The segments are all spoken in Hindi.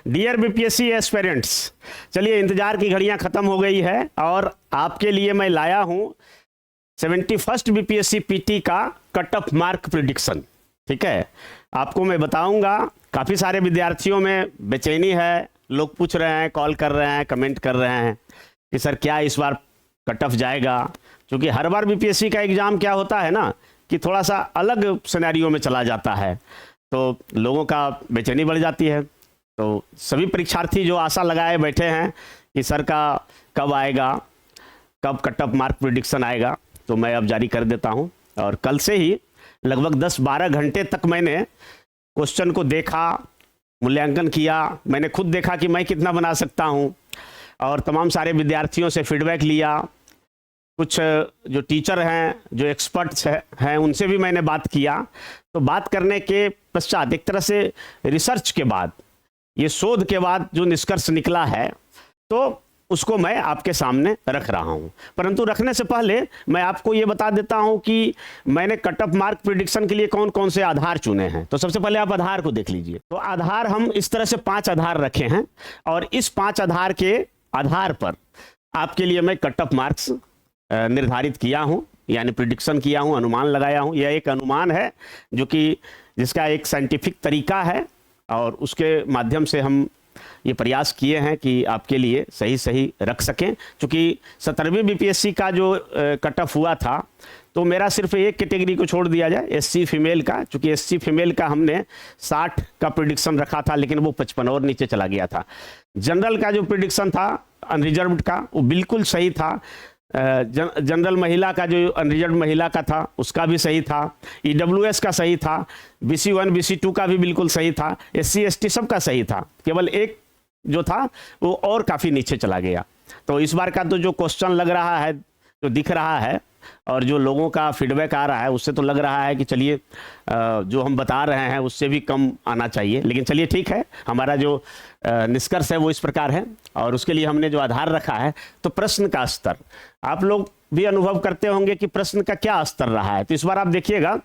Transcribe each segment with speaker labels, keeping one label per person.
Speaker 1: डियर बीपीएससी एस्पिरेंट्स, चलिए इंतजार की घड़ियां खत्म हो गई है और आपके लिए मैं लाया हूं 71st बीपीएससी पीटी का कट ऑफ मार्क प्रिडिक्शन। ठीक है, आपको मैं बताऊंगा। काफ़ी सारे विद्यार्थियों में बेचैनी है, लोग पूछ रहे हैं, कॉल कर रहे हैं, कमेंट कर रहे हैं कि सर क्या इस बार कट ऑफ जाएगा। क्योंकि हर बार बीपीएससी का एग्ज़ाम क्या होता है ना कि थोड़ा सा अलग सिनेरियो में चला जाता है, तो लोगों का बेचैनी बढ़ जाती है। तो सभी परीक्षार्थी जो आशा लगाए बैठे हैं कि सर का कब आएगा, कब कट ऑफ मार्क प्रिडिक्शन आएगा, तो मैं अब जारी कर देता हूं। और कल से ही लगभग 10-12 घंटे तक मैंने क्वेश्चन को देखा, मूल्यांकन किया, मैंने खुद देखा कि मैं कितना बना सकता हूं और तमाम सारे विद्यार्थियों से फीडबैक लिया। कुछ जो टीचर हैं, जो एक्सपर्ट्स हैं, उनसे भी मैंने बात किया। तो बात करने के पश्चात एक तरह से रिसर्च के बाद, ये शोध के बाद जो निष्कर्ष निकला है, तो उसको मैं आपके सामने रख रहा हूं। परंतु रखने से पहले मैं आपको ये बता देता हूं कि मैंने कट ऑफ मार्क प्रिडिक्शन के लिए कौन कौन से आधार चुने हैं। तो सबसे पहले आप आधार को देख लीजिए। तो आधार हम इस तरह से 5 आधार रखे हैं और इस 5 आधार के आधार पर आपके लिए मैं कट ऑफ मार्क्स निर्धारित किया हूं, यानी प्रिडिक्शन किया हूं, अनुमान लगाया हूं। यह एक अनुमान है जो कि जिसका एक साइंटिफिक तरीका है और उसके माध्यम से हम ये प्रयास किए हैं कि आपके लिए सही सही रख सकें। क्योंकि 17वीं बीपीएससी का जो कट ऑफ हुआ था, तो मेरा सिर्फ एक कैटेगरी को छोड़ दिया जाए, एससी फीमेल का। चूंकि एससी फीमेल का हमने 60 का प्रिडिक्शन रखा था, लेकिन वो 55 और नीचे चला गया था। जनरल का जो प्रिडिक्शन था अनरिजर्व्ड का, वो बिल्कुल सही था। जनरल महिला का जो अनरिजर्व्ड महिला का था उसका भी सही था। ईडब्ल्यूएस का सही था। BC1 BC2 का भी बिल्कुल सही था। SC ST सब का सही था। केवल एक जो था वो और काफ़ी नीचे चला गया। तो इस बार का तो जो क्वेश्चन लग रहा है, जो दिख रहा है और जो लोगों का फीडबैक आ रहा है, उससे तो लग रहा है कि चलिए जो हम बता रहे हैं उससे भी कम आना चाहिए। लेकिन चलिए ठीक है, हमारा जो निष्कर्ष है वो इस प्रकार है और उसके लिए हमने जो आधार रखा है। तो प्रश्न का स्तर, आप लोग भी अनुभव करते होंगे कि प्रश्न का क्या स्तर रहा है। तो इस बार आप देखिएगा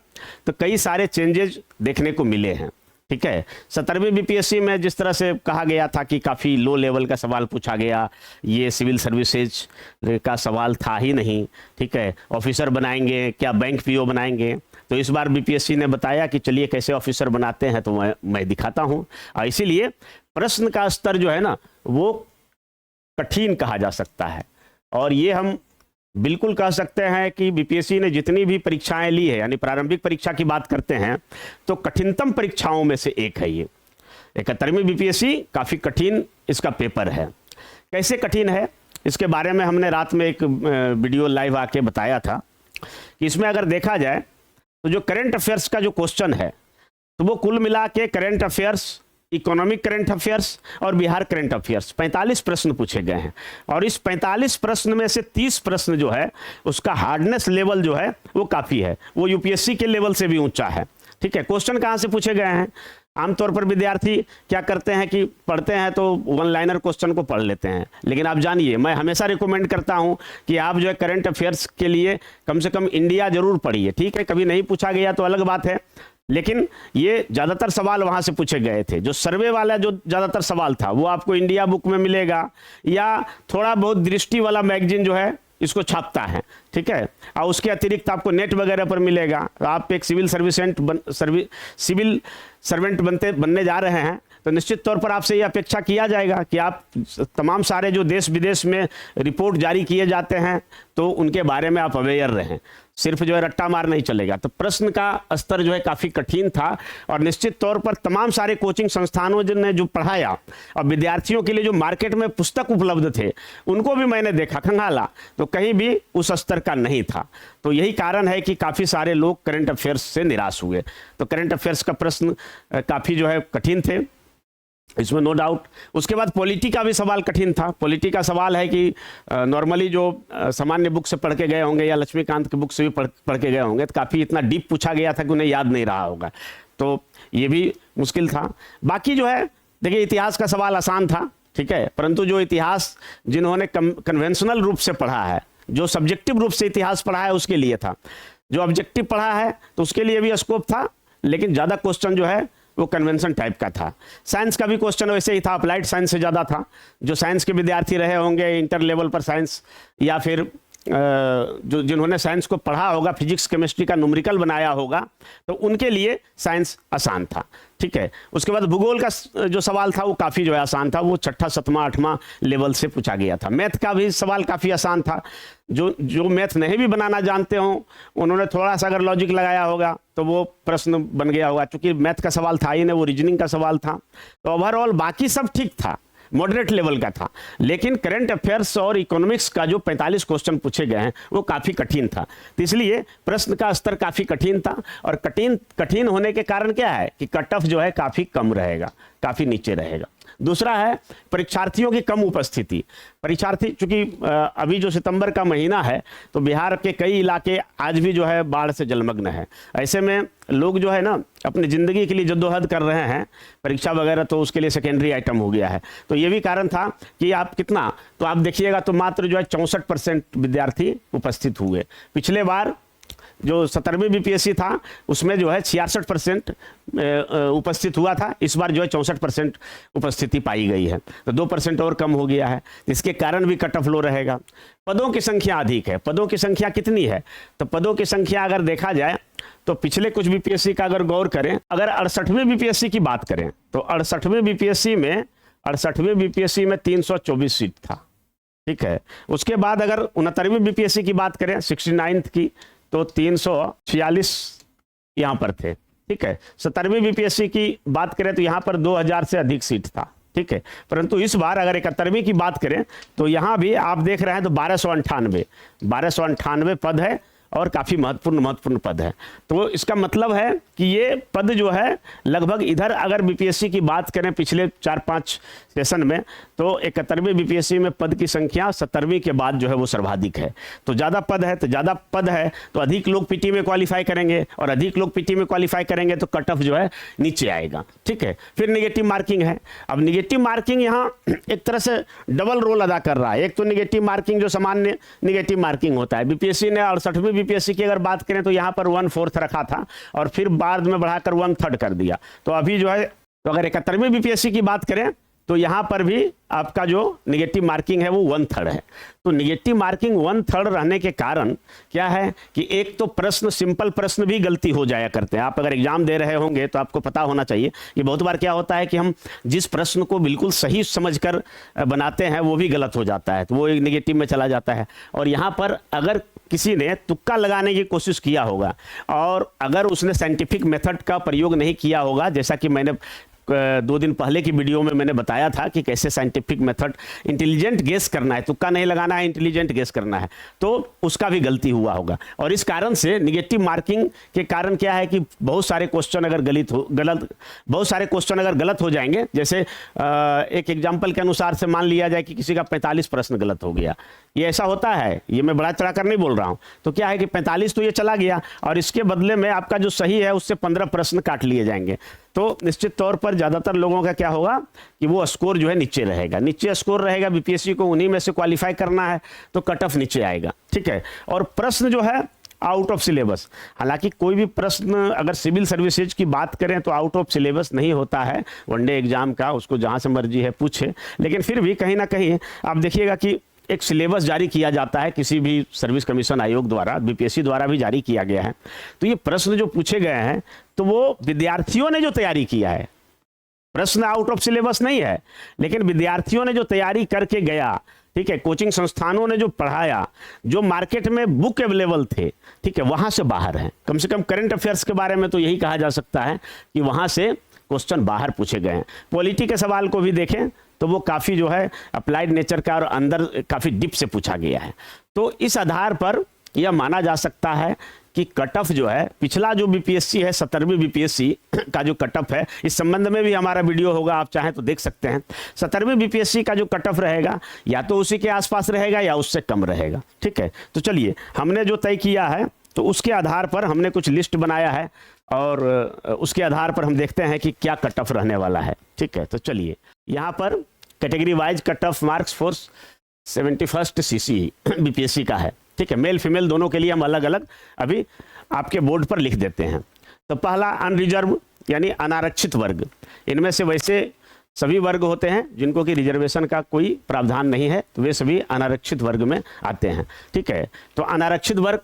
Speaker 1: तो कई सारे चेंजेज देखने को मिले हैं। ठीक है, 17वीं बीपीएससी में जिस तरह से कहा गया था कि काफ़ी लो लेवल का सवाल पूछा गया, ये सिविल सर्विसेज का सवाल था ही नहीं। ठीक है, ऑफिसर बनाएंगे क्या, बैंक पीओ बनाएंगे। तो इस बार बीपीएससी ने बताया कि चलिए कैसे ऑफिसर बनाते हैं, तो मैं दिखाता हूँ। और इसीलिए प्रश्न का स्तर जो है ना वो कठिन कहा जा सकता है। और ये हम बिल्कुल कह सकते हैं कि बीपीएससी ने जितनी भी परीक्षाएं ली है, यानी प्रारंभिक परीक्षा की बात करते हैं, तो कठिनतम परीक्षाओं में से एक है ये। 71वीं बीपीएससी काफ़ी कठिन इसका पेपर है। कैसे कठिन है इसके बारे में हमने रात में एक वीडियो लाइव आके बताया था कि इसमें अगर देखा जाए तो जो करंट अफेयर्स का जो क्वेश्चन है, तो वो कुल मिला के current affairs, economic current affairs और बिहार करंट अफेयर्स 45 प्रश्न पूछे गए हैं। और इस 45 प्रश्न में से 30 प्रश्न जो है उसका हार्डनेस लेवल जो है वो काफ़ी है, वो यूपीएससी के लेवल से भी ऊंचा है। ठीक है, क्वेश्चन कहाँ से पूछे गए हैं? आमतौर पर विद्यार्थी क्या करते हैं कि पढ़ते हैं तो वन लाइनर क्वेश्चन को पढ़ लेते हैं। लेकिन आप जानिए, मैं हमेशा रिकमेंड करता हूं कि आप जो है करंट अफेयर्स के लिए कम से कम इंडिया जरूर पढ़िए। ठीक है, कभी नहीं पूछा गया तो अलग बात है, लेकिन ये ज़्यादातर सवाल वहाँ से पूछे गए थे। जो सर्वे वाला जो ज़्यादातर सवाल था वो आपको इंडिया बुक में मिलेगा, या थोड़ा बहुत दृष्टि वाला मैगजीन जो है इसको छापता है। ठीक है, और उसके अतिरिक्त आपको नेट वगैरह पर मिलेगा। आप एक सिविल सर्वेंट बनने जा रहे हैं तो निश्चित तौर पर आपसे ये अपेक्षा किया जाएगा कि आप तमाम सारे जो देश विदेश में रिपोर्ट जारी किए जाते हैं तो उनके बारे में आप अवेयर रहें। सिर्फ जो है रट्टा मार नहीं चलेगा। तो प्रश्न का स्तर जो है काफ़ी कठिन था और निश्चित तौर पर तमाम सारे कोचिंग संस्थानों ने जो पढ़ाया और विद्यार्थियों के लिए जो मार्केट में पुस्तक उपलब्ध थे उनको भी मैंने देखा, खंगाला, तो कहीं भी उस स्तर का नहीं था। तो यही कारण है कि काफ़ी सारे लोग करंट अफेयर्स से निराश हुए। तो करंट अफेयर्स का प्रश्न काफ़ी जो है कठिन थे, इसमें नो डाउट। उसके बाद पॉलिटी का भी सवाल कठिन था। पॉलिटी का सवाल है कि नॉर्मली जो सामान्य बुक से पढ़ के गए होंगे या लक्ष्मीकांत की बुक से भी पढ़ के गए होंगे, तो काफ़ी इतना डीप पूछा गया था कि उन्हें याद नहीं रहा होगा। तो ये भी मुश्किल था। बाकी जो है देखिए, इतिहास का सवाल आसान था। ठीक है, परंतु जो इतिहास जिन्होंने कन्वेंशनल रूप से पढ़ा है, जो सब्जेक्टिव रूप से इतिहास पढ़ा है उसके लिए था। जो ऑब्जेक्टिव पढ़ा है तो उसके लिए भी स्कोप था, लेकिन ज़्यादा क्वेश्चन जो है वो कन्वेंशन टाइप का था। साइंस का भी क्वेश्चन वैसे ही था, अप्लाइड साइंस से ज़्यादा था। जो साइंस के विद्यार्थी रहे होंगे इंटर लेवल पर साइंस, या फिर जो जिन्होंने साइंस को पढ़ा होगा, फिजिक्स केमिस्ट्री का न्यूमेरिकल बनाया होगा, तो उनके लिए साइंस आसान था। ठीक है, उसके बाद भूगोल का जो सवाल था वो काफ़ी जो है आसान था, वो 6ठा 7वां 8वां लेवल से पूछा गया था। मैथ का भी सवाल काफ़ी आसान था। जो मैथ नहीं भी बनाना जानते हो, उन्होंने थोड़ा सा अगर लॉजिक लगाया होगा तो वो प्रश्न बन गया होगा, क्योंकि मैथ का सवाल था ही नहीं, वो रीजनिंग का सवाल था। तो ओवरऑल बाकी सब ठीक था, मॉडरेट लेवल का था। लेकिन करंट अफेयर्स और इकोनॉमिक्स का जो 45 क्वेश्चन पूछे गए हैं वो काफ़ी कठिन था। तो इसलिए प्रश्न का स्तर काफ़ी कठिन था, और कठिन होने के कारण क्या है कि कट ऑफ जो है काफ़ी कम रहेगा, काफ़ी नीचे रहेगा। दूसरा है परीक्षार्थियों की कम उपस्थिति। परीक्षार्थी चूंकि अभी जो सितंबर का महीना है, तो बिहार के कई इलाके आज भी जो है बाढ़ से जलमग्न है। ऐसे में लोग जो है ना अपनी ज़िंदगी के लिए जद्दोजहद कर रहे हैं, परीक्षा वगैरह तो उसके लिए सेकेंडरी आइटम हो गया है। तो ये भी कारण था कि आप कितना, तो आप देखिएगा तो मात्र जो है 64% विद्यार्थी उपस्थित हुए। पिछले बार जो 17वीं बीपीएससी था उसमें जो है 66% उपस्थित हुआ था, इस बार जो है 64% उपस्थिति पाई गई है, तो 2% और कम हो गया है। इसके कारण भी कट ऑफ लो रहेगा। पदों की संख्या अधिक है। पदों की संख्या कितनी है, तो पदों की संख्या अगर देखा जाए तो पिछले कुछ बीपीएससी का अगर गौर करें, अगर 68वीं बीपीएससी की बात करें तो 68वीं बीपीएससी में 324 सीट था। ठीक है, उसके बाद अगर 69वीं बीपीएससी की बात करें 69th की, तो 346 यहाँ पर थे। ठीक है, 17वीं बीपीएससी की बात करें तो यहाँ पर 2000 से अधिक सीट था। ठीक है, परंतु इस बार अगर 71वीं की बात करें तो यहाँ भी आप देख रहे हैं तो 1298 पद है, और काफ़ी महत्वपूर्ण पद है। तो इसका मतलब है कि ये पद जो है लगभग इधर अगर बीपीएससी की बात करें पिछले 4-5 सेशन में, तो 71वीं बीपीएससी में पद की संख्या 70वीं के बाद जो है वो सर्वाधिक है। तो ज़्यादा पद है तो अधिक लोग पीटी में क्वालिफाई करेंगे, और अधिक लोग पीटी में क्वालिफाई करेंगे तो कट ऑफ जो है नीचे आएगा। ठीक है, फिर निगेटिव मार्किंग है। अब निगेटिव मार्किंग यहाँ एक तरह से डबल रोल अदा कर रहा है। एक तो निगेटिव मार्किंग जो सामान्य निगेटिव मार्किंग होता है, बीपीएससी ने 68वीं बीपीएससी की अगर बात करें तो यहाँ पर 1/4 रखा था, और फिर बाद में बढ़ाकर 1/3 कर दिया। तो अभी जो है, तो अगर 71वीं बीपीएससी की बात करें तो यहाँ पर भी आपका जो निगेटिव मार्किंग है वो 1/3 है। तो निगेटिव मार्किंग 1/3 रहने के कारण क्या है कि एक तो प्रश्न, सिंपल प्रश्न भी गलती हो जाया करते हैं। आप अगर एग्जाम दे रहे होंगे तो आपको पता होना चाहिए कि बहुत बार क्या होता है कि हम जिस प्रश्न को बिल्कुल सही समझकर बनाते हैं वो भी गलत हो जाता है, तो वो एक निगेटिव में चला जाता है। और यहाँ पर अगर किसी ने तुक्का लगाने की कोशिश किया होगा, और अगर उसने साइंटिफिक मेथड का प्रयोग नहीं किया होगा, जैसा कि मैंने 2 दिन पहले की वीडियो में मैंने बताया था कि कैसे साइंटिफिक मेथड, इंटेलिजेंट गेस करना है, तुक्का नहीं लगाना है, इंटेलिजेंट गेस करना है, तो उसका भी गलती हुआ होगा। और इस कारण से निगेटिव मार्किंग के कारण क्या है कि बहुत सारे क्वेश्चन अगर गलत हो जाएंगे, जैसे एक एग्जाम्पल के अनुसार से मान लिया जाए कि किसी का 45 प्रश्न गलत हो गया। ये ऐसा होता है, ये मैं बड़ा चढ़ा कर नहीं बोल रहा हूँ। तो क्या है कि 45 तो ये चला गया, और इसके बदले में आपका जो सही है उससे 15 प्रश्न काट लिए जाएंगे। तो निश्चित तौर पर ज़्यादातर लोगों का क्या होगा कि वो स्कोर जो है नीचे रहेगा। नीचे स्कोर रहेगा, बीपीएससी को उन्हीं में से क्वालिफाई करना है, तो कट ऑफ नीचे आएगा। ठीक है, और प्रश्न जो है आउट ऑफ सिलेबस, हालांकि कोई भी प्रश्न अगर सिविल सर्विसेज की बात करें तो आउट ऑफ सिलेबस नहीं होता है, वनडे एग्जाम का, उसको जहाँ से मर्जी है पूछे। लेकिन फिर भी कहीं ना कहीं आप देखिएगा कि एक सिलेबस जारी किया जाता है किसी भी सर्विस कमीशन आयोग द्वारा, बीपीएससी द्वारा भी जारी किया गया है। तो ये प्रश्न जो पूछे गए हैं तो वो विद्यार्थियों ने जो तैयारी किया है, प्रश्न आउट ऑफ सिलेबस नहीं है, लेकिन विद्यार्थियों ने जो तैयारी करके गया, ठीक है, कोचिंग संस्थानों ने जो पढ़ाया, जो मार्केट में बुक अवेलेबल थे, ठीक है, वहां से बाहर हैं। कम से कम करंट अफेयर्स के बारे में तो यही कहा जा सकता है कि वहां से क्वेश्चन बाहर पूछे गए हैं। पॉलिटी के सवाल को भी देखें तो वो काफ़ी जो है अप्लाइड नेचर का और अंदर काफ़ी डीप से पूछा गया है। तो इस आधार पर यह माना जा सकता है कि कट ऑफ जो है, पिछला जो बीपीएससी है 17वीं बीपीएससी का जो कट ऑफ है, इस संबंध में भी हमारा वीडियो होगा, आप चाहें तो देख सकते हैं। 17वीं बीपीएससी का जो कट ऑफ रहेगा या तो उसी के आसपास रहेगा या उससे कम रहेगा। ठीक है, तो चलिए हमने जो तय किया है तो उसके आधार पर हमने कुछ लिस्ट बनाया है, और उसके आधार पर हम देखते हैं कि क्या कट ऑफ रहने वाला है। ठीक है, तो चलिए यहाँ पर category wise cut off marks for 71st CC BPSC का है। ठीक है, मेल फीमेल दोनों के लिए हम अलग अलग अभी आपके बोर्ड पर लिख देते हैं। तो पहला अनरिजर्व यानी अनारक्षित वर्ग। इनमें से वैसे सभी वर्ग होते हैं जिनको कि रिजर्वेशन का कोई प्रावधान नहीं है, तो वे सभी अनारक्षित वर्ग में आते हैं। ठीक है, तो अनारक्षित वर्ग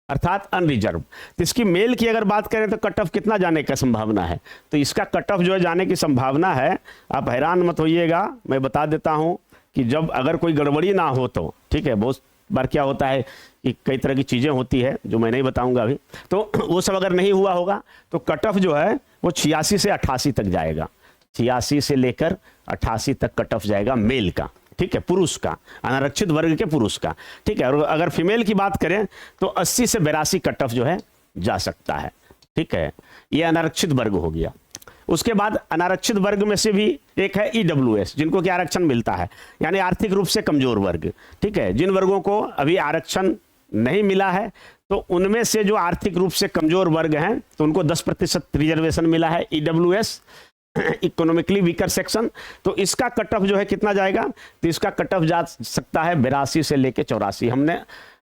Speaker 1: अर्थात अनरिजर्व। तो इसकी मेल की अगर बात करें तो कट ऑफ कितना जाने का संभावना है, तो इसका कट ऑफ जो है जाने की संभावना है, आप हैरान मत होइएगा, मैं बता देता हूं कि जब अगर कोई गड़बड़ी ना हो तो, ठीक है, बहुत बार क्या होता है कि कई तरह की चीज़ें होती है जो मैं नहीं बताऊंगा अभी, तो वो सब अगर नहीं हुआ होगा तो कट ऑफ जो है वो 86 से 88 तक जाएगा। 86 से लेकर 88 तक कट ऑफ जाएगा मेल का, ठीक है, पुरुष का, अनारक्षित वर्ग के पुरुष का। ठीक है, और अगर फीमेल की बात करें तो 80 से 82 कट ऑफ जो है जा सकता है। ठीक है, ये अनारक्षित वर्ग हो गया। उसके बाद अनारक्षित वर्ग में से भी एक है ईडब्ल्यूएस, जिनको कि आरक्षण मिलता है, यानी आर्थिक रूप से कमजोर वर्ग। ठीक है, जिन वर्गों को अभी आरक्षण नहीं मिला है तो उनमें से जो आर्थिक रूप से कमजोर वर्ग हैं तो उनको 10% रिजर्वेशन मिला है, ईडब्ल्यूएस, इकोनॉमिकली वीकर सेक्शन। तो इसका कट ऑफ जो है कितना जाएगा, तो इसका कट ऑफ जा सकता है 82 से लेके 84।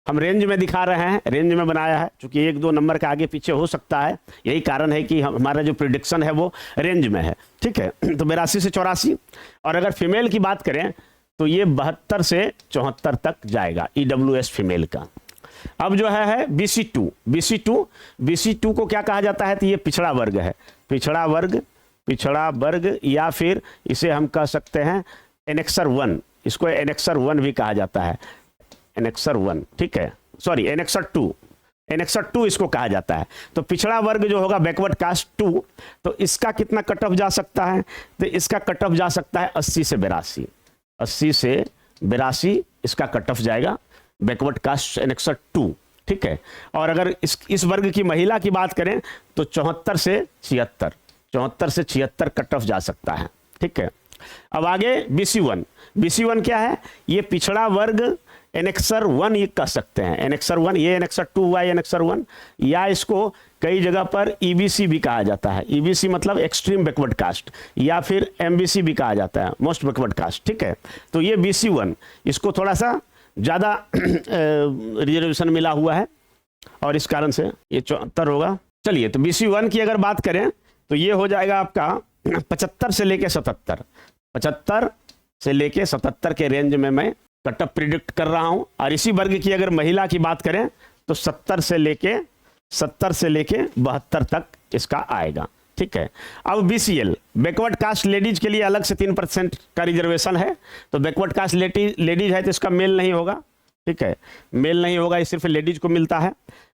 Speaker 1: हम रेंज में दिखा रहे हैं, रेंज में बनाया है, क्योंकि 1-2 नंबर का आगे पीछे हो सकता है, यही कारण है कि हमारा जो प्रिडिक्शन है वो रेंज में है। ठीक है, तो 82 से 84। और अगर फीमेल की बात करें तो ये 72 से 74 तक जाएगा ईडब्ल्यूएस फीमेल का। अब जो है BC2 को क्या कहा जाता है, तो ये पिछड़ा वर्ग है, पिछड़ा वर्ग या फिर इसे हम कह सकते हैं एनेक्सर 1, इसको एनेक्सर 1 भी कहा जाता है, एनेक्सर 1, ठीक है, सॉरी एनेक्सर 2 इसको कहा जाता है। तो पिछड़ा वर्ग जो होगा बैकवर्ड कास्ट 2, तो इसका कितना कट ऑफ जा सकता है, तो इसका कट ऑफ जा सकता है 80 से 82 इसका कट ऑफ जाएगा, बैकवर्ड कास्ट एनेक्सर 2। ठीक है, और अगर इस वर्ग की महिला की बात करें तो 74 से 76 कट ऑफ जा सकता है। ठीक है, अब आगे BC1 क्या है, ये पिछड़ा वर्ग एनेक्सर 1 ये कह सकते हैं, एनेक्सर 1, ये एनेक्सर 2 हुआ, एनेक्सर 1, या इसको कई जगह पर EBC भी कहा जाता है। EBC मतलब एक्सट्रीम बैकवर्ड कास्ट, या फिर MBC भी कहा जाता है, मोस्ट बैकवर्ड कास्ट। ठीक है, तो ये BC1, इसको थोड़ा सा ज़्यादा रिजर्वेशन मिला हुआ है और इस कारण से ये 74 होगा। चलिए, तो BC1 की अगर बात करें तो ये हो जाएगा आपका 75 से लेके 77, 75 से लेके 77 के रेंज में मैं कट ऑफ प्रिडिक्ट कर रहा हूं। और इसी वर्ग की अगर महिला की बात करें तो 70 से लेके 72 तक इसका आएगा। ठीक है, अब BCL बैकवर्ड कास्ट लेडीज के लिए अलग से 3% का रिजर्वेशन है, तो बैकवर्ड कास्ट लेडीज है तो इसका मेल नहीं होगा। ठीक है, मेल नहीं होगा, ये सिर्फ लेडीज को मिलता है,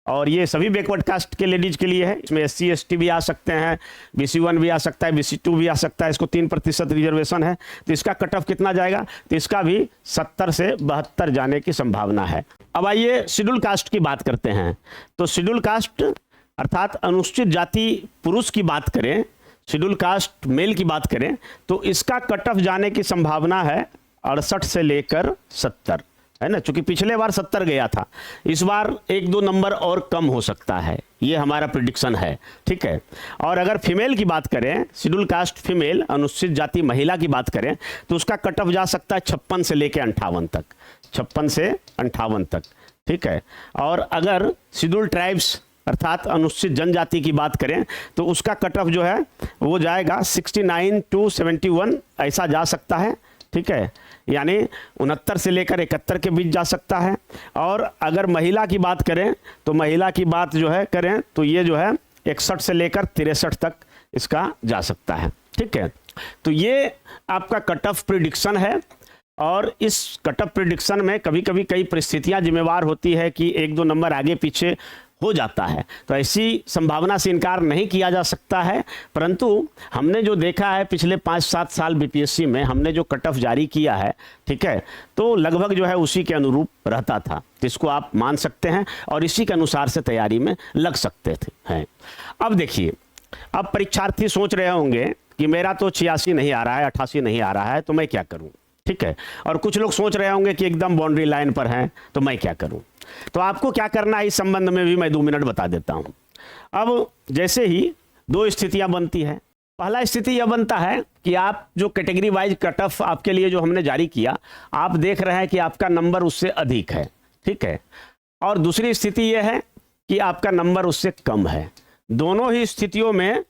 Speaker 1: और ये सभी बैकवर्ड कास्ट के लेडीज के लिए है। इसमें SC ST भी आ सकते हैं, BC1 भी आ सकता है, BC2 भी आ सकता है, इसको 3% रिजर्वेशन है। तो इसका कट ऑफ कितना जाएगा, तो इसका भी 70 से 72 जाने की संभावना है। अब आइए शेड्यूल कास्ट की बात करते हैं। तो शेड्यूल कास्ट अर्थात अनुसूचित जाति पुरुष की बात करें, शेड्यूल कास्ट मेल की बात करें, तो इसका कट ऑफ जाने की संभावना है 68 से लेकर 70, है ना, चूंकि पिछले बार 70 गया था, इस बार 1-2 नंबर और कम हो सकता है, ये हमारा प्रिडिक्शन है। ठीक है, और अगर फीमेल की बात करें, शेड्यूल कास्ट फीमेल अनुसूचित जाति महिला की बात करें, तो उसका कट ऑफ जा सकता है 56 से लेकर 58 तक, 56 से 58 तक। ठीक है, और अगर शेड्यूल ट्राइब्स अर्थात अनुसूचित जनजाति की बात करें तो उसका कट ऑफ जो है वो जाएगा 69 to 71 ऐसा जा सकता है। ठीक है, यानी 69 से लेकर 71 के बीच जा सकता है। और अगर महिला की बात करें तो महिला की बात जो है करें तो ये जो है 61 से लेकर 63 तक इसका जा सकता है। ठीक है, तो ये आपका कट ऑफ प्रिडिक्शन है, और इस कट ऑफ प्रिडिक्शन में कभी कभी कई परिस्थितियां जिम्मेवार होती है कि 1-2 नंबर आगे पीछे हो जाता है, तो ऐसी संभावना से इनकार नहीं किया जा सकता है। परंतु हमने जो देखा है पिछले 5-7 साल BPSC में हमने जो कट ऑफ जारी किया है, ठीक है, तो लगभग जो है उसी के अनुरूप रहता था, इसको आप मान सकते हैं और इसी के अनुसार से तैयारी में लग सकते थे हैं। अब देखिए, अब परीक्षार्थी सोच रहे होंगे कि मेरा तो 86 नहीं आ रहा है, 88 नहीं आ रहा है, तो मैं क्या करूं। ठीक है, और कुछ लोग सोच रहे होंगे कि एकदम बाउंड्री लाइन पर हैं, तो मैं क्या करूं। तो आपको क्या करना है इस संबंध में भी मैं 2 मिनट बता देता हूं। अब जैसे ही 2 स्थितियां बनती है, पहला स्थिति यह बनता है कि आप जो कैटेगरी वाइज कट ऑफ आपके लिए जो हमने जारी किया, आप देख रहे हैं कि आपका नंबर उससे अधिक है। ठीक है, और दूसरी स्थिति यह है कि आपका नंबर उससे कम है। दोनों ही स्थितियों में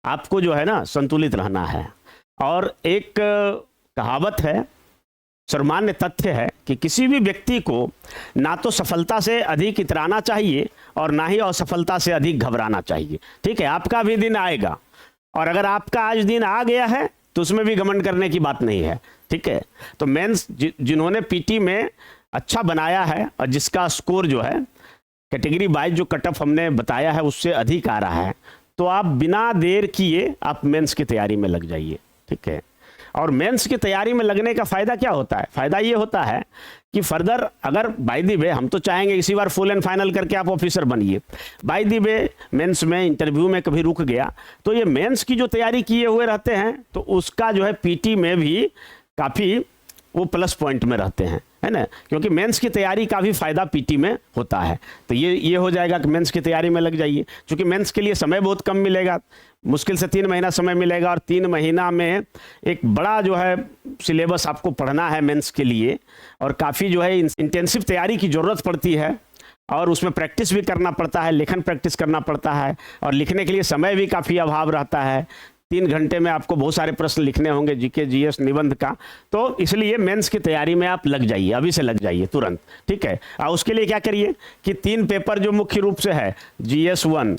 Speaker 1: आपको जो है ना संतुलित रहना है। और एक कहावत है, सर्वमान्य तथ्य है कि किसी भी व्यक्ति को ना तो सफलता से अधिक इतराना चाहिए और ना ही असफलता से अधिक घबराना चाहिए। ठीक है, आपका भी दिन आएगा, और अगर आपका आज दिन आ गया है तो उसमें भी घमंड करने की बात नहीं है। ठीक है, तो मेंस जिन्होंने पीटी में अच्छा बनाया है और जिसका स्कोर जो है कैटेगरी वाइज जो कट ऑफ हमने बताया है उससे अधिक आ रहा है, तो आप बिना देर किए आप मेंस की तैयारी में लग जाइए। ठीक है, और मेंस की तैयारी में लगने का फ़ायदा क्या होता है? फ़ायदा ये होता है कि फर्दर अगर बाय द वे हम तो चाहेंगे इसी बार फुल एंड फाइनल करके आप ऑफिसर बनिए, बाय द वे मेंस में इंटरव्यू में कभी रुक गया तो ये मेंस की जो तैयारी किए हुए रहते हैं तो उसका जो है पीटी में भी काफ़ी वो प्लस पॉइंट में रहते हैं, है ना, क्योंकि मेंस की तैयारी का भी फायदा पीटी में होता है। तो ये हो जाएगा कि मेंस की तैयारी में लग जाइए, क्योंकि मेंस के लिए समय बहुत कम मिलेगा, मुश्किल से 3 महीना समय मिलेगा, और 3 महीना में एक बड़ा जो है सिलेबस आपको पढ़ना है मेंस के लिए, और काफ़ी जो है इंटेंसिव तैयारी की ज़रूरत पड़ती है, और उसमें प्रैक्टिस भी करना पड़ता है, लेखन प्रैक्टिस करना पड़ता है, और लिखने के लिए समय भी काफ़ी अभाव रहता है। 3 घंटे में आपको बहुत सारे प्रश्न लिखने होंगे, जीके जीएस निबंध का, तो इसलिए मेंस की तैयारी में आप लग जाइए, अभी से लग जाइए तुरंत। ठीक है, और उसके लिए क्या करिए कि 3 पेपर जो मुख्य रूप से है GS1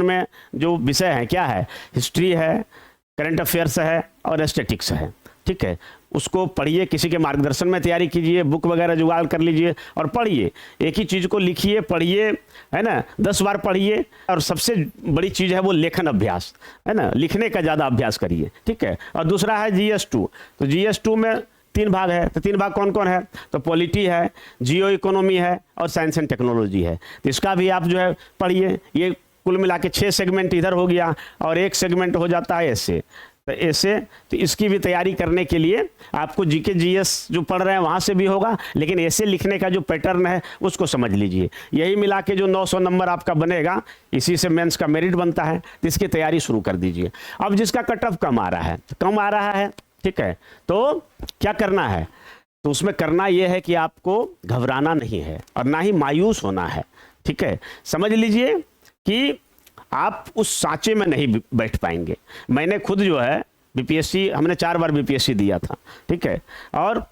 Speaker 1: में जो विषय है क्या है, हिस्ट्री है, करंट अफेयर्स है और स्टैटिक्स है। ठीक है, उसको पढ़िए, किसी के मार्गदर्शन में तैयारी कीजिए, बुक वगैरह जुगाड़ कर लीजिए और पढ़िए, एक ही चीज़ को लिखिए, पढ़िए, है ना, 10 बार पढ़िए, और सबसे बड़ी चीज़ है वो लेखन अभ्यास, है ना, लिखने का ज़्यादा अभ्यास करिए। ठीक है, और दूसरा है GS2, तो GS2 में 3 भाग है, तो 3 भाग कौन कौन है, तो पॉलिटी है, जियो इकोनॉमी है और साइंस एंड टेक्नोलॉजी है। तो इसका भी आप जो है पढ़िए, ये कुल मिला के 6 सेगमेंट इधर हो गया और 1 सेगमेंट हो जाता है ऐसे, तो ऐसे, तो इसकी भी तैयारी करने के लिए आपको जीके जीएस जो पढ़ रहे हैं वहाँ से भी होगा, लेकिन ऐसे लिखने का जो पैटर्न है उसको समझ लीजिए। यही मिला के जो 900 नंबर आपका बनेगा, इसी से मेंस का मेरिट बनता है, तो इसकी तैयारी शुरू कर दीजिए। अब जिसका कट ऑफ कम आ रहा है, ठीक है, तो क्या करना है, तो उसमें करना यह है कि आपको घबराना नहीं है और ना ही मायूस होना है। ठीक है, समझ लीजिए कि आप उस सांचे में नहीं बैठ पाएंगे। मैंने खुद जो है बीपीएससी, हमने 4 बार बीपीएससी दिया था। ठीक है, और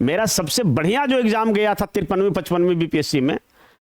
Speaker 1: मेरा सबसे बढ़िया जो एग्ज़ाम गया था 53वीं 55वीं बीपीएससी में,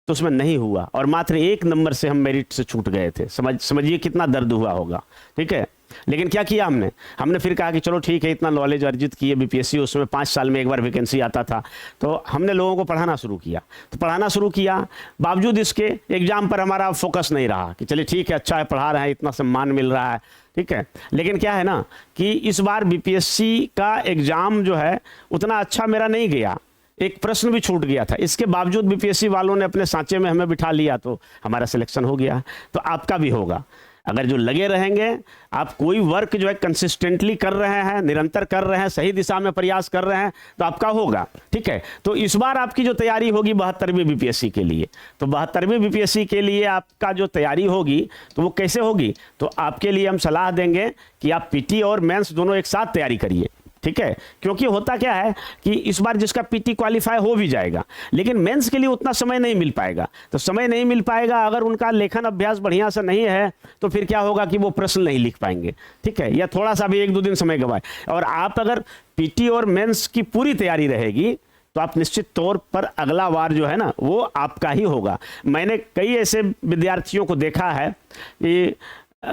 Speaker 1: तो उसमें नहीं हुआ और मात्र 1 नंबर से हम मेरिट से छूट गए थे। समझिए कितना दर्द हुआ होगा। ठीक है, लेकिन क्या किया हमने फिर कहा कि चलो ठीक है, इतना नॉलेज अर्जित किए बीपीएससी, उसमें 5 साल में एक बार वैकेंसी आता था, तो हमने लोगों को पढ़ाना शुरू किया। तो पढ़ाना शुरू किया, बावजूद इसके एग्जाम पर हमारा फोकस नहीं रहा कि चलिए ठीक है, अच्छा है, पढ़ा रहे हैं, इतना सम्मान मिल रहा है। ठीक है, लेकिन क्या है ना कि इस बार बीपीएससी का एग्ज़ाम जो है उतना अच्छा मेरा नहीं गया, एक प्रश्न भी छूट गया था। इसके बावजूद बीपीएससी वालों ने अपने सांचे में हमें बिठा लिया, तो हमारा सिलेक्शन हो गया। तो आपका भी होगा, अगर जो लगे रहेंगे, आप कोई वर्क जो है कंसिस्टेंटली कर रहे हैं, निरंतर कर रहे हैं, सही दिशा में प्रयास कर रहे हैं, तो आपका होगा। ठीक है, तो इस बार आपकी जो तैयारी होगी 72वीं बीपीएससी के लिए, तो 72वीं बीपीएससी के लिए आपका जो तैयारी होगी तो वो कैसे होगी, तो आपके लिए हम सलाह देंगे कि आप पीटी और मेंस दोनों एक साथ तैयारी करिए। ठीक है, क्योंकि होता क्या है कि इस बार जिसका पीटी क्वालिफाई हो भी जाएगा, लेकिन मेंस के लिए उतना समय नहीं मिल पाएगा। तो समय नहीं मिल पाएगा, अगर उनका लेखन अभ्यास बढ़िया से नहीं है तो फिर क्या होगा कि वो प्रश्न नहीं लिख पाएंगे। ठीक है, या थोड़ा सा भी 1-2 दिन समय गवाए। और आप अगर पीटी और मेंस की पूरी तैयारी रहेगी तो आप निश्चित तौर पर अगला बार जो है ना वो आपका ही होगा। मैंने कई ऐसे विद्यार्थियों को देखा है कि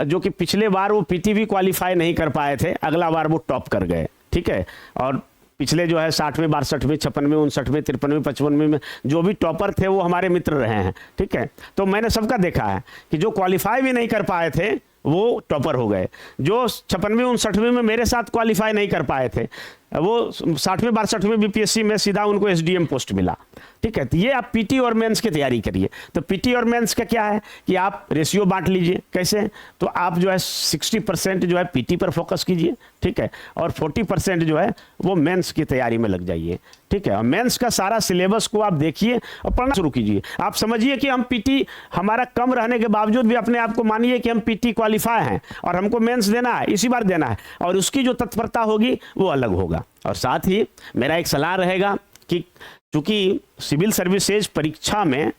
Speaker 1: जो कि पिछले बार वो पीटी भी क्वालिफाई नहीं कर पाए थे, अगला बार वो टॉप कर गए। ठीक है, और पिछले जो है 60वीं 62वीं 56वीं 59वीं 53वीं 55वीं में जो भी टॉपर थे वो हमारे मित्र रहे हैं। ठीक है, तो मैंने सबका देखा है कि जो क्वालिफाई भी नहीं कर पाए थे वो टॉपर हो गए, जो 56वीं 59वीं में मेरे साथ क्वालिफाई नहीं कर पाए थे वो 60वीं 62वीं बीपीएससी में सीधा उनको एसडीएम पोस्ट मिला। ठीक है, तो ये आप पीटी और मेंस की तैयारी करिए। तो पीटी और मेंस का क्या है कि आप रेशियो बांट लीजिए। कैसे, तो आप जो है 60% जो है पीटी पर फोकस कीजिए। ठीक है, और 40% जो है वो मेंस की तैयारी में लग जाइए। ठीक है, और मेंस का सारा सिलेबस को आप देखिए और पढ़ना शुरू कीजिए। आप समझिए कि हम पीटी हमारा कम रहने के बावजूद भी अपने आप को मानिए कि हम पीटी क्वालिफाई हैं और हमको मेंस देना है, इसी बार देना है, और उसकी जो तत्परता होगी वो अलग होगा। और साथ ही मेरा एक सलाह रहेगा कि चूंकि सिविल सर्विसेज परीक्षा में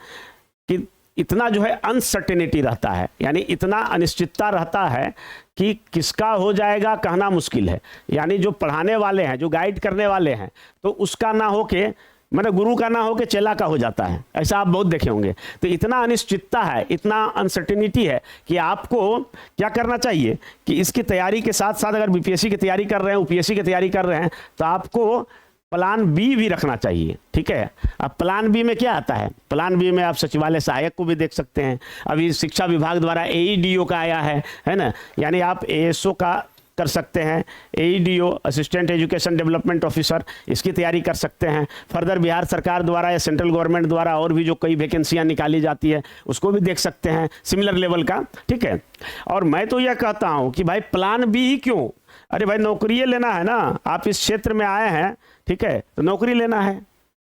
Speaker 1: कि इतना जो है अनसर्टेनिटी रहता है, यानी इतना अनिश्चितता रहता है कि किसका हो जाएगा कहना मुश्किल है। यानी जो पढ़ाने वाले हैं, जो गाइड करने वाले हैं, तो उसका ना हो के, मतलब गुरु का ना हो के चेला का हो जाता है। ऐसा आप बहुत देखे होंगे। तो इतना अनिश्चितता है, इतना अनसर्टेनिटी है कि आपको क्या करना चाहिए कि इसकी तैयारी के साथ साथ अगर बीपीएससी की तैयारी कर रहे हैं, यूपीएससी की तैयारी कर रहे हैं, तो आपको प्लान बी भी रखना चाहिए। ठीक है। अब प्लान बी में क्या आता है? प्लान बी में आप सचिवालय सहायक को भी देख सकते हैं। अभी शिक्षा विभाग द्वारा एईडीओ का आया है ना, यानी आप एएसओ का कर सकते हैं, एईडीओ असिस्टेंट एजुकेशन डेवलपमेंट ऑफिसर, इसकी तैयारी कर सकते हैं। फर्दर बिहार सरकार द्वारा या सेंट्रल गवर्नमेंट द्वारा और भी जो कई वैकेंसियां निकाली जाती है उसको भी देख सकते हैं, सिमिलर लेवल का। ठीक है। और मैं तो यह कहता हूं कि भाई प्लान बी ही क्यों? अरे भाई नौकरी लेना है ना, आप इस क्षेत्र में आए हैं, ठीक है, तो नौकरी लेना है।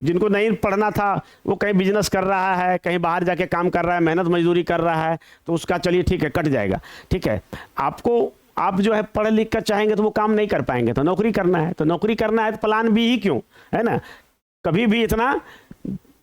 Speaker 1: जिनको नहीं पढ़ना था वो कहीं बिजनेस कर रहा है, कहीं बाहर जाके काम कर रहा है, मेहनत मजदूरी कर रहा है, तो उसका चलिए ठीक है कट जाएगा। ठीक है। आपको, आप जो है पढ़ लिख कर चाहेंगे तो वो काम नहीं कर पाएंगे, तो नौकरी करना है, तो नौकरी करना है तो प्लान बी ही क्यों, है ना। कभी भी इतना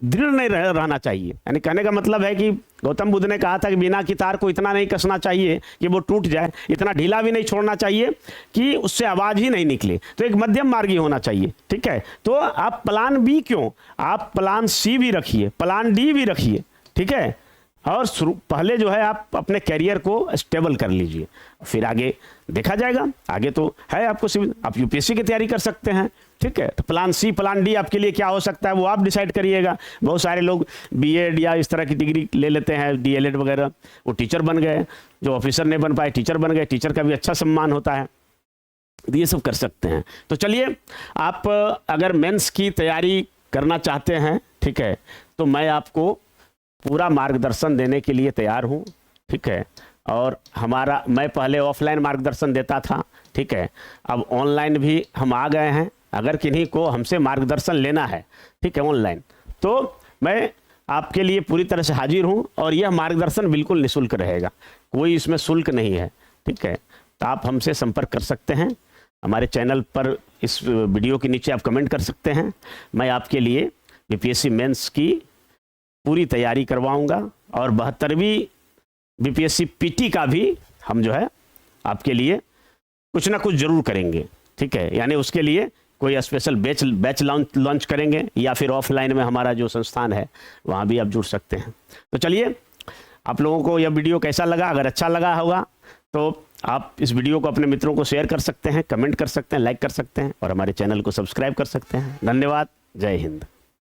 Speaker 1: दृढ़ नहीं रहना चाहिए। यानी कहने का मतलब है कि गौतम बुद्ध ने कहा था कि बिना की तार को इतना नहीं कसना चाहिए कि वो टूट जाए, इतना ढीला भी नहीं छोड़ना चाहिए कि उससे आवाज़ ही नहीं निकले, तो एक मध्यम मार्गी होना चाहिए। ठीक है। तो आप प्लान बी क्यों, आप प्लान सी भी रखिए, प्लान डी भी रखिए। ठीक है। और पहले जो है आप अपने कैरियर को स्टेबल कर लीजिए, फिर आगे देखा जाएगा। आगे तो है आपको सिविल, आप यूपीएससी की तैयारी कर सकते हैं। ठीक है। तो प्लान सी प्लान डी आपके लिए क्या हो सकता है वो आप डिसाइड करिएगा। बहुत सारे लोग बीएड या इस तरह की डिग्री ले लेते हैं, डीएलएड वगैरह, वो टीचर बन गए, जो ऑफिसर नहीं बन पाए टीचर बन गए, टीचर का भी अच्छा सम्मान होता है, ये सब कर सकते हैं। तो चलिए, आप अगर मेंस की तैयारी करना चाहते हैं, ठीक है, तो मैं आपको पूरा मार्गदर्शन देने के लिए तैयार हूँ। ठीक है। और मैं पहले ऑफलाइन मार्गदर्शन देता था, ठीक है, अब ऑनलाइन भी हम आ गए हैं। अगर किन्हीं को हमसे मार्गदर्शन लेना है, ठीक है, ऑनलाइन, तो मैं आपके लिए पूरी तरह से हाजिर हूँ। और यह मार्गदर्शन बिल्कुल निःशुल्क रहेगा, कोई इसमें शुल्क नहीं है। ठीक है। तो आप हमसे संपर्क कर सकते हैं, हमारे चैनल पर इस वीडियो के नीचे आप कमेंट कर सकते हैं। मैं आपके लिए बीपीएससी मेंस की पूरी तैयारी करवाऊंगा और 72वीं बीपीएससी पीटी का भी हम जो है आपके लिए कुछ ना कुछ जरूर करेंगे। ठीक है। यानी उसके लिए कोई स्पेशल बैच लॉन्च करेंगे, या फिर ऑफलाइन में हमारा जो संस्थान है वहाँ भी आप जुड़ सकते हैं। तो चलिए, आप लोगों को यह वीडियो कैसा लगा? अगर अच्छा लगा होगा तो आप इस वीडियो को अपने मित्रों को शेयर कर सकते हैं, कमेंट कर सकते हैं, लाइक कर सकते हैं और हमारे चैनल को सब्सक्राइब कर सकते हैं। धन्यवाद। जय हिंद।